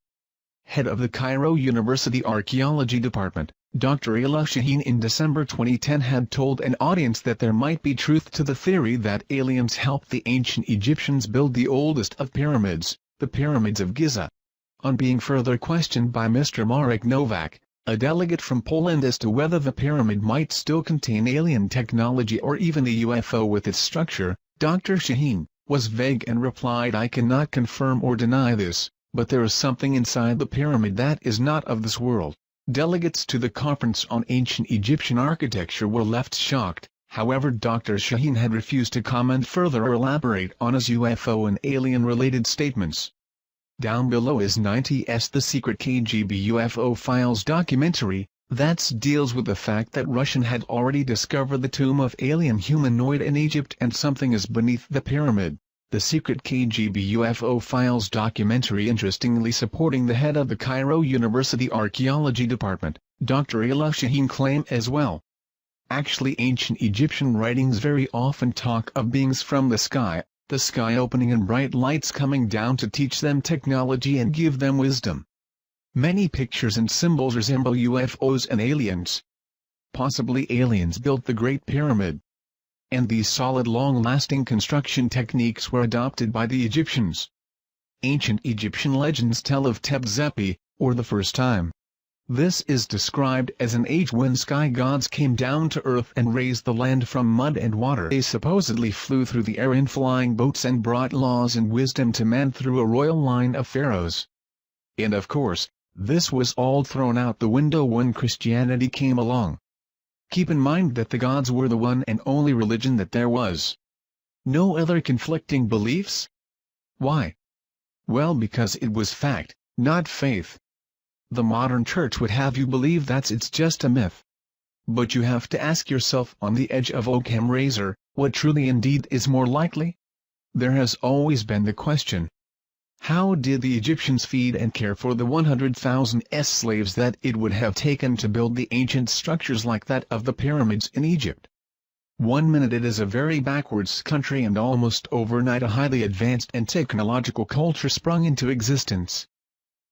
Head of the Cairo University Archaeology Department, Dr. Ayla Shaheen, in December 2010 had told an audience that there might be truth to the theory that aliens helped the ancient Egyptians build the oldest of pyramids, the pyramids of Giza. On being further questioned by Mr. Marek Nowak, a delegate from Poland, as to whether the pyramid might still contain alien technology or even the UFO with its structure, Dr. Shaheen was vague and replied, "I cannot confirm or deny this, but there is something inside the pyramid that is not of this world." Delegates to the conference on ancient Egyptian architecture were left shocked. However, Dr. Shaheen had refused to comment further or elaborate on his UFO and alien-related statements. Down below is 90's The Secret KGB UFO Files documentary, that deals with the fact that Russian had already discovered the tomb of alien humanoid in Egypt and something is beneath the pyramid. The Secret KGB UFO Files documentary interestingly supporting the head of the Cairo University Archaeology Department, Dr. Ayla Shaheen, claim as well. Actually, ancient Egyptian writings very often talk of beings from the sky opening and bright lights coming down to teach them technology and give them wisdom. Many pictures and symbols resemble UFOs and aliens. Possibly aliens built the Great Pyramid. And these solid long-lasting construction techniques were adopted by the Egyptians. Ancient Egyptian legends tell of Tep-Zepi, or the first time. This is described as an age when sky gods came down to earth and raised the land from mud and water. They supposedly flew through the air in flying boats and brought laws and wisdom to man through a royal line of pharaohs. And of course, this was all thrown out the window when Christianity came along. Keep in mind that the gods were the one and only religion that there was. No other conflicting beliefs? Why? Well, because it was fact, not faith. The modern church would have you believe that it's just a myth. But you have to ask yourself, on the edge of Occam razor, what truly indeed is more likely? There has always been the question. How did the Egyptians feed and care for the 100,000 slaves that it would have taken to build the ancient structures like that of the pyramids in Egypt? 1 minute it is a very backwards country and almost overnight a highly advanced and technological culture sprung into existence.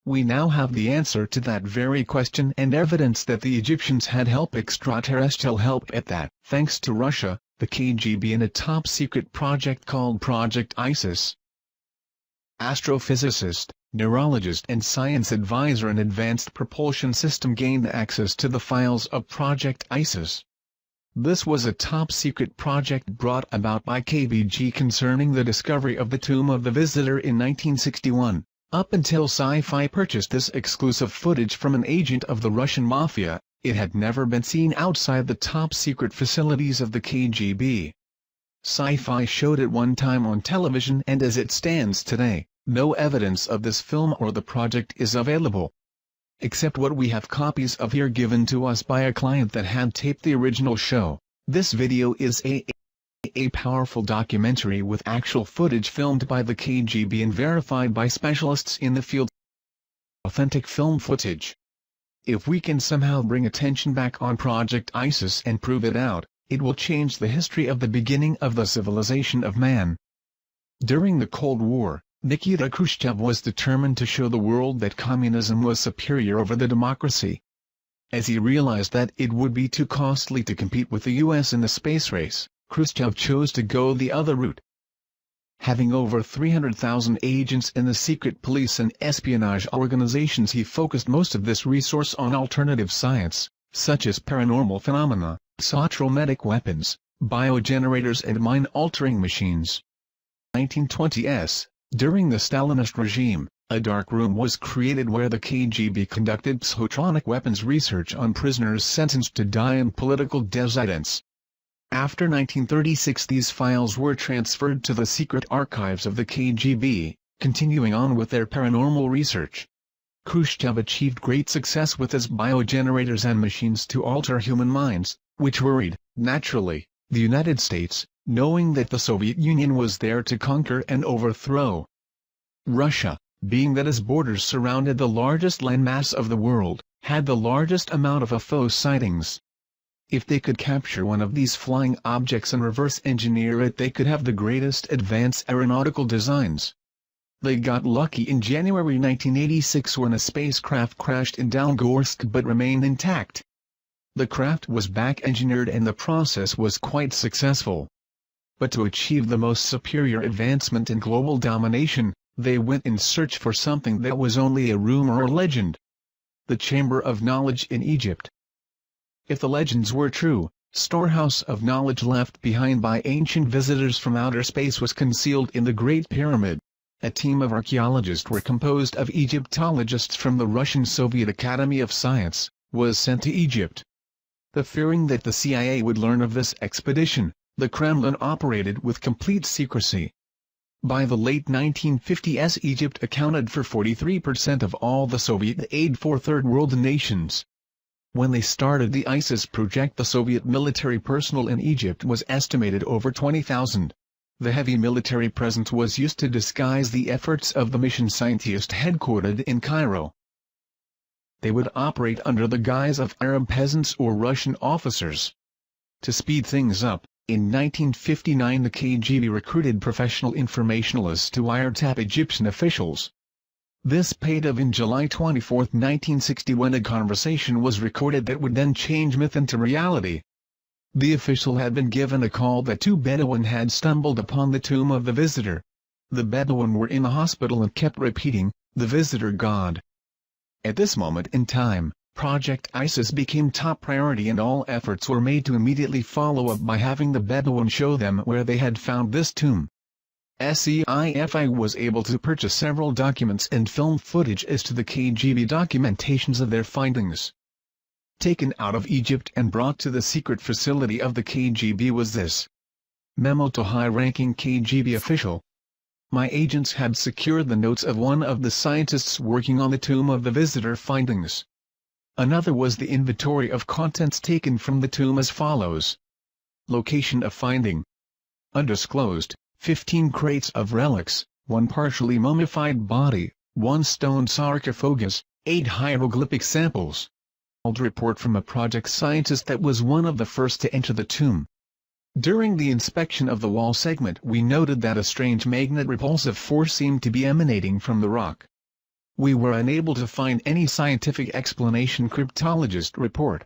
We now have the answer to that very question and evidence that the Egyptians had help, extraterrestrial help at that, thanks to Russia, the KGB, and a top-secret project called Project ISIS. Astrophysicist, neurologist and science advisor in Advanced Propulsion System gained access to the files of Project ISIS. This was a top-secret project brought about by KGB concerning the discovery of the tomb of the visitor in 1961. Up until Sci-Fi purchased this exclusive footage from an agent of the Russian Mafia, it had never been seen outside the top-secret facilities of the KGB. Sci-Fi showed it one time on television, and as it stands today, no evidence of this film or the project is available. Except what we have copies of here given to us by a client that had taped the original show. This video is a powerful documentary with actual footage filmed by the KGB and verified by specialists in the field. authentic film footage. If we can somehow bring attention back on Project ISIS and prove it out, it will change the history of the beginning of the civilization of man. During the Cold War, Nikita Khrushchev was determined to show the world that communism was superior over the democracy. As he realized that it would be too costly to compete with the US in the space race, Khrushchev chose to go the other route. Having over 300,000 agents in the secret police and espionage organizations, he focused most of this resource on alternative science, such as paranormal phenomena, sotrometic weapons, biogenerators and mind-altering machines. 1920s, during the Stalinist regime, a dark room was created where the KGB conducted psychotronic weapons research on prisoners sentenced to die and political dissidents. After 1936, these files were transferred to the secret archives of the KGB, continuing on with their paranormal research. Khrushchev achieved great success with his biogenerators and machines to alter human minds, which worried, naturally, the United States, knowing that the Soviet Union was there to conquer and overthrow. Russia, being that its borders surrounded the largest landmass of the world, had the largest amount of UFO sightings. If they could capture one of these flying objects and reverse engineer it, they could have the greatest advanced aeronautical designs. They got lucky in January 1986 when a spacecraft crashed in Dalgorsk but remained intact. The craft was back-engineered and the process was quite successful. But to achieve the most superior advancement in global domination, they went in search for something that was only a rumor or legend. The Chamber of Knowledge in Egypt. If the legends were true, storehouse of knowledge left behind by ancient visitors from outer space was concealed in the Great Pyramid. A team of archaeologists were composed of Egyptologists from the Russian Soviet Academy of Science, was sent to Egypt. The fearing that the CIA would learn of this expedition, the Kremlin operated with complete secrecy. By the late 1950s, Egypt accounted for 43% of all the Soviet aid for Third World nations. When they started the ISIS project, the Soviet military personnel in Egypt was estimated over 20,000. The heavy military presence was used to disguise the efforts of the mission scientists headquartered in Cairo. They would operate under the guise of Arab peasants or Russian officers. To speed things up, in 1959 the KGB recruited professional informationalists to wiretap Egyptian officials. This paid off in July 24, 1960, when a conversation was recorded that would then change myth into reality. The official had been given a call that two Bedouin had stumbled upon the tomb of the visitor. The Bedouin were in the hospital and kept repeating, "The visitor God." At this moment in time, Project ISIS became top priority and all efforts were made to immediately follow up by having the Bedouin show them where they had found this tomb. SEIFI was able to purchase several documents and film footage as to the KGB documentations of their findings. Taken out of Egypt and brought to the secret facility of the KGB was this memo to high-ranking KGB official. My agents had secured the notes of one of the scientists working on the tomb of the visitor findings. Another was the inventory of contents taken from the tomb as follows. Location of finding. Undisclosed, 15 crates of relics, 1 partially mummified body, 1 stone sarcophagus, 8 hieroglyphic samples. Old report from a project scientist that was one of the first to enter the tomb. During the inspection of the wall segment, we noted that a strange magnet-repulsive force seemed to be emanating from the rock. We were unable to find any scientific explanation. Cryptologist report.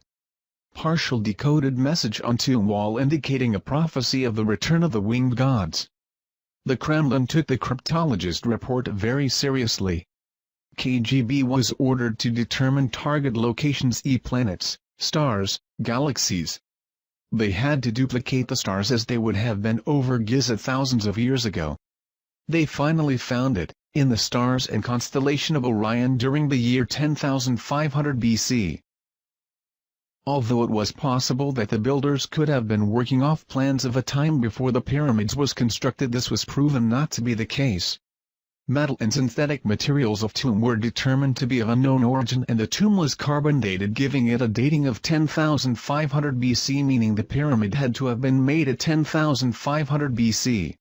Partial decoded message on tomb wall indicating a prophecy of the return of the winged gods. The Kremlin took the cryptologist report very seriously. KGB was ordered to determine target locations: planets, stars, galaxies. They had to duplicate the stars as they would have been over Giza thousands of years ago. They finally found it, in the stars and constellation of Orion during the year 10,500 BC. Although it was possible that the builders could have been working off plans of a time before the pyramids was constructed, this was proven not to be the case. Metal and synthetic materials of tomb were determined to be of unknown origin, and the tomb was carbon dated, giving it a dating of 10,500 BC, meaning the pyramid had to have been made at 10,500 BC.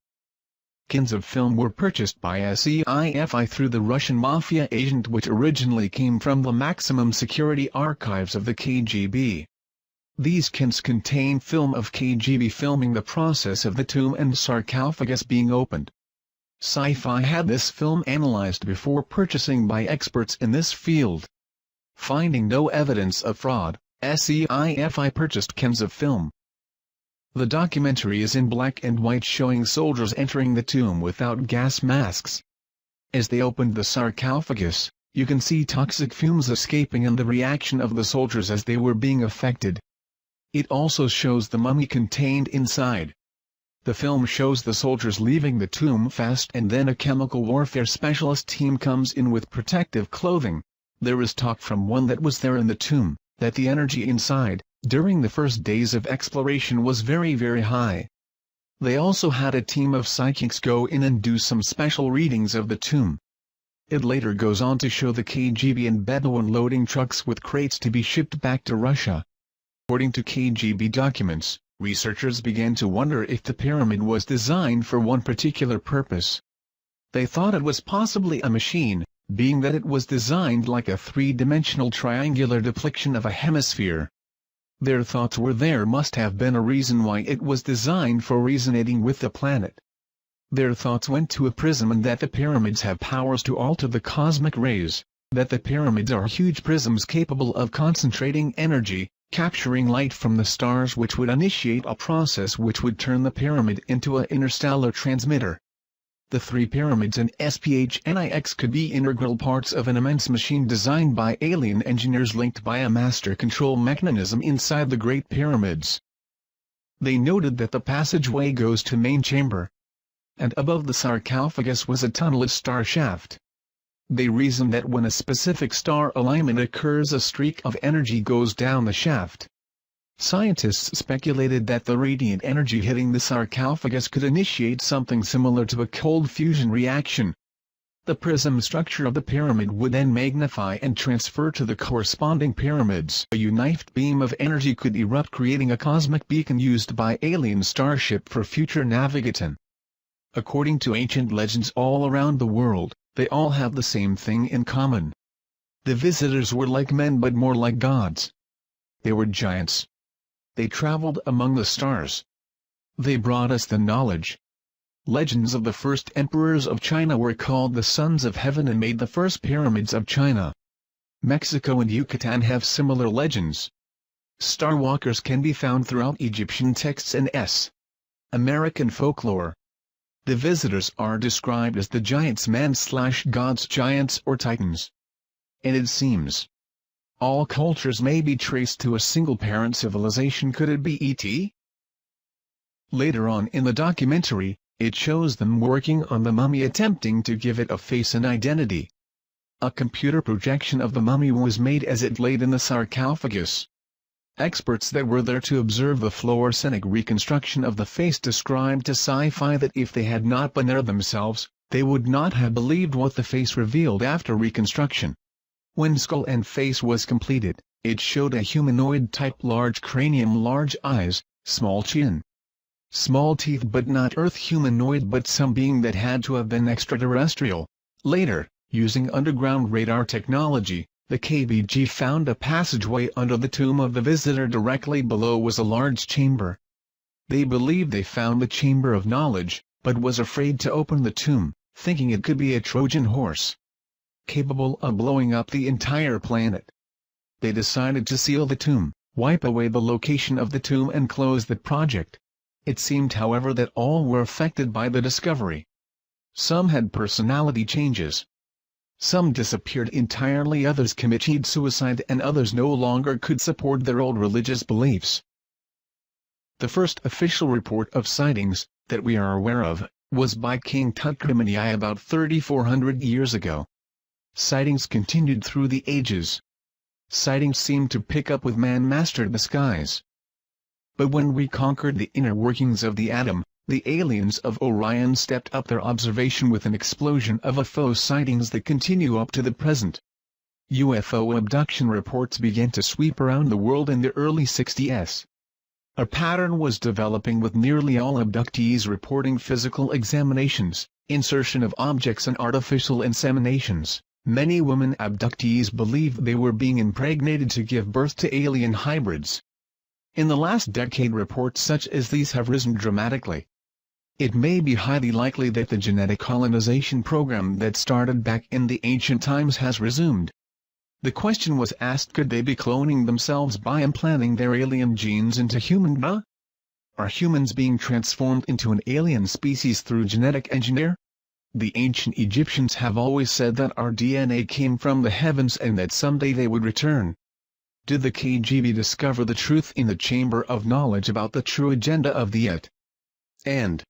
Cans of film were purchased by SEIFI through the Russian mafia agent, which originally came from the maximum security archives of the KGB. These cans contain film of KGB filming the process of the tomb and sarcophagus being opened. Sci-Fi had this film analyzed before purchasing by experts in this field. Finding no evidence of fraud, SEIFI purchased cans of film. The documentary is in black and white, showing soldiers entering the tomb without gas masks. As they opened the sarcophagus, you can see toxic fumes escaping and the reaction of the soldiers as they were being affected. It also shows the mummy contained inside. The film shows the soldiers leaving the tomb fast, and then a chemical warfare specialist team comes in with protective clothing. There is talk from one that was there in the tomb, that the energy inside, during the first days of exploration, was very high. They also had a team of psychics go in and do some special readings of the tomb. It later goes on to show the KGB and Bedouin loading trucks with crates to be shipped back to Russia. According to KGB documents, researchers began to wonder if the pyramid was designed for one particular purpose. They thought it was possibly a machine, being that it was designed like a three-dimensional triangular depiction of a hemisphere. Their thoughts were there must have been a reason why it was designed for resonating with the planet. Their thoughts went to a prism, and that the pyramids have powers to alter the cosmic rays, that the pyramids are huge prisms capable of concentrating energy, capturing light from the stars, which would initiate a process which would turn the pyramid into an interstellar transmitter. The three pyramids and SPHNIX could be integral parts of an immense machine designed by alien engineers linked by a master control mechanism inside the Great Pyramids. They noted that the passageway goes to main chamber, and above the sarcophagus was a tunnel star shaft. They reasoned that when a specific star alignment occurs, a streak of energy goes down the shaft. Scientists speculated that the radiant energy hitting the sarcophagus could initiate something similar to a cold fusion reaction. The prism structure of the pyramid would then magnify and transfer to the corresponding pyramids. A united beam of energy could erupt, creating a cosmic beacon used by alien starship for future navigation. According to ancient legends all around the world, they all have the same thing in common. The visitors were like men but more like gods. They were giants. They traveled among the stars. They brought us the knowledge. Legends of the first emperors of China were called the Sons of Heaven and made the first pyramids of China. Mexico and Yucatan have similar legends. Starwalkers can be found throughout Egyptian texts and American folklore. The visitors are described as the giants, man/gods, giants or titans. And it seems all cultures may be traced to a single parent civilization. Could it be ET? Later on in the documentary, it shows them working on the mummy, attempting to give it a face and identity. A computer projection of the mummy was made as it laid in the sarcophagus. Experts that were there to observe the fluorescent reconstruction of the face described to Sci-Fi that if they had not been there themselves, they would not have believed what the face revealed after reconstruction. When skull and face was completed, it showed a humanoid type: large cranium, large eyes, small chin, small teeth, but not Earth humanoid, but some being that had to have been extraterrestrial. Later, using underground radar technology, the KBG found a passageway under the tomb of the visitor. Directly below was a large chamber. They believed they found the chamber of knowledge, but was afraid to open the tomb, thinking it could be a Trojan horse, capable of blowing up the entire planet. They decided to seal the tomb, wipe away the location of the tomb, and close the project. It seemed, however, that all were affected by the discovery. Some had personality changes. Some disappeared entirely, others committed suicide, and others no longer could support their old religious beliefs. The first official report of sightings, that we are aware of, was by King Tutkremani about 3,400 years ago. Sightings continued through the ages. Sightings seemed to pick up with man mastered the skies. But when we conquered the inner workings of the atom, the aliens of Orion stepped up their observation with an explosion of UFO sightings that continue up to the present. UFO abduction reports began to sweep around the world in the early 60s. A pattern was developing with nearly all abductees reporting physical examinations, insertion of objects and artificial inseminations. Many women abductees believed they were being impregnated to give birth to alien hybrids. In the last decade, reports such as these have risen dramatically. It may be highly likely that the genetic colonization program that started back in the ancient times has resumed. The question was asked, could they be cloning themselves by implanting their alien genes into human DNA? Are humans being transformed into an alien species through genetic engineering? The ancient Egyptians have always said that our DNA came from the heavens and that someday they would return. Did the KGB discover the truth in the Chamber of Knowledge about the true agenda of the Yet? And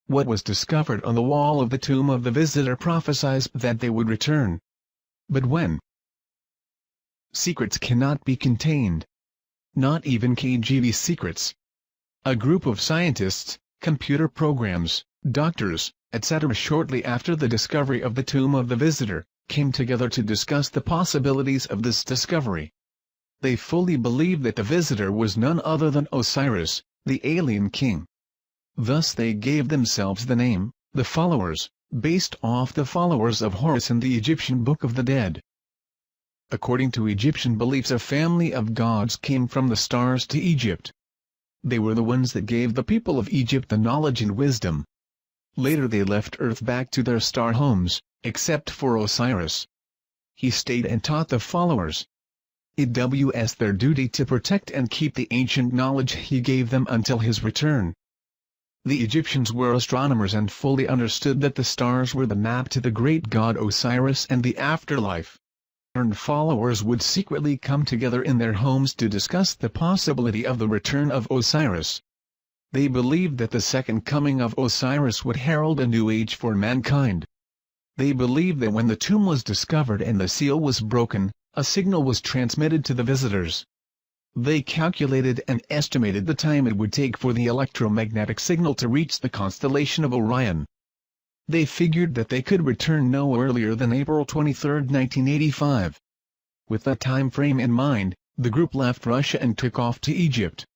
what was discovered on the wall of the tomb of the visitor prophesies that they would return. But when? Secrets cannot be contained. Not even KGB secrets. A group of scientists, computer programs, doctors, etc. shortly after the discovery of the tomb of the visitor, came together to discuss the possibilities of this discovery. They fully believed that the visitor was none other than Osiris, the alien king. Thus they gave themselves the name, the Followers, based off the followers of Horus in the Egyptian Book of the Dead. According to Egyptian beliefs, a family of gods came from the stars to Egypt. They were the ones that gave the people of Egypt the knowledge and wisdom. Later they left Earth back to their star homes, except for Osiris. He stayed and taught the followers. It was their duty to protect and keep the ancient knowledge he gave them until his return. The Egyptians were astronomers and fully understood that the stars were the map to the great god Osiris and the afterlife. And followers would secretly come together in their homes to discuss the possibility of the return of Osiris. They believed that the second coming of Osiris would herald a new age for mankind. They believed that when the tomb was discovered and the seal was broken, a signal was transmitted to the visitors. They calculated and estimated the time it would take for the electromagnetic signal to reach the constellation of Orion. They figured that they could return no earlier than April 23, 1985. With that time frame in mind, the group left Russia and took off to Egypt,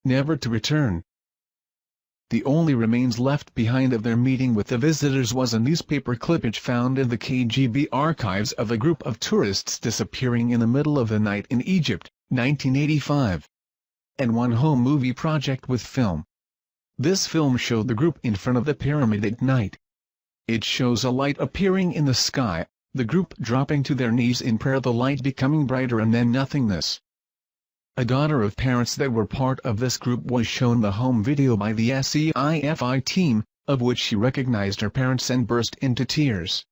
never to return. The only remains left behind of their meeting with the visitors was a newspaper clippage found in the KGB archives of a group of tourists disappearing in the middle of the night in Egypt, 1985. And one home movie project with film. This film showed the group in front of the pyramid at night. It shows a light appearing in the sky, the group dropping to their knees in prayer, the light becoming brighter and then nothingness. A daughter of parents that were part of this group was shown the home video by the SCIFI team, of which she recognized her parents and burst into tears.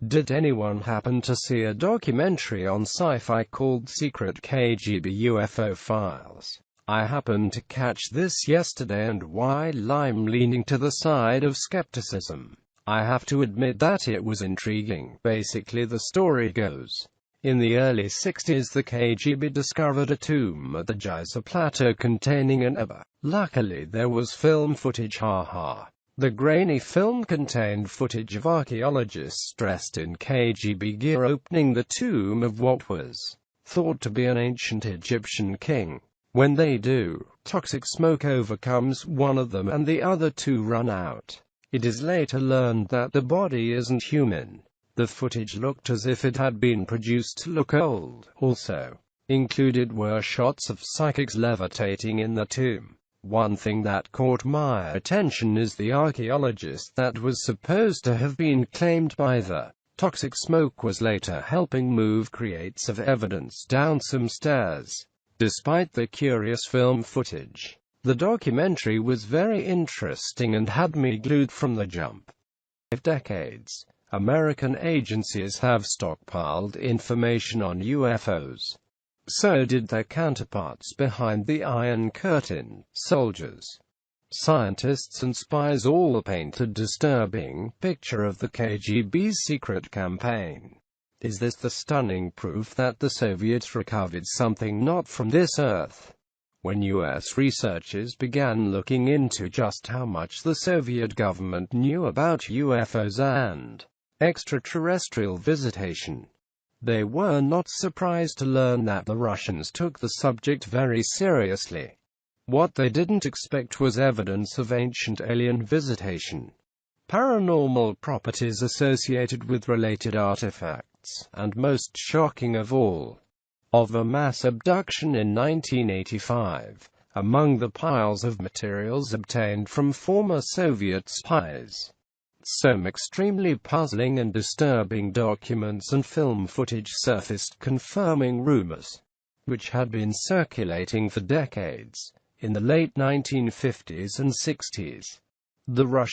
Did anyone happen to see a documentary on sci-fi called Secret KGB UFO Files? I happened to catch this yesterday, and while I'm leaning to the side of skepticism, I have to admit that it was intriguing. Basically, the story goes, in the early 60s the KGB discovered a tomb at the Giza Plateau containing an Eva. Luckily there was film footage, haha. The grainy film contained footage of archaeologists dressed in KGB gear opening the tomb of what was thought to be an ancient Egyptian king. When they do, toxic smoke overcomes one of them and the other two run out. It is later learned that the body isn't human. The footage looked as if it had been produced to look old. Also included were shots of psychics levitating in the tomb. One thing that caught my attention is the archaeologist that was supposed to have been claimed by the toxic smoke was later helping move crates of evidence down some stairs. Despite the curious film footage, the documentary was very interesting and had me glued from the jump. For decades, American agencies have stockpiled information on UFOs. So did their counterparts behind the Iron Curtain. Soldiers, scientists and spies all paint a disturbing picture of the KGB's secret campaign. Is this the stunning proof that the Soviets recovered something not from this earth? When US researchers began looking into just how much the Soviet government knew about UFOs and extraterrestrial visitation, They were not surprised to learn that the Russians took the subject very seriously. What they didn't expect was evidence of ancient alien visitation, paranormal properties associated with related artifacts, and most shocking of all, of a mass abduction in 1985, among the piles of materials obtained from former Soviet spies. Some extremely puzzling and disturbing documents and film footage surfaced confirming rumors, which had been circulating for decades, in the late 1950s and 60s. The Russian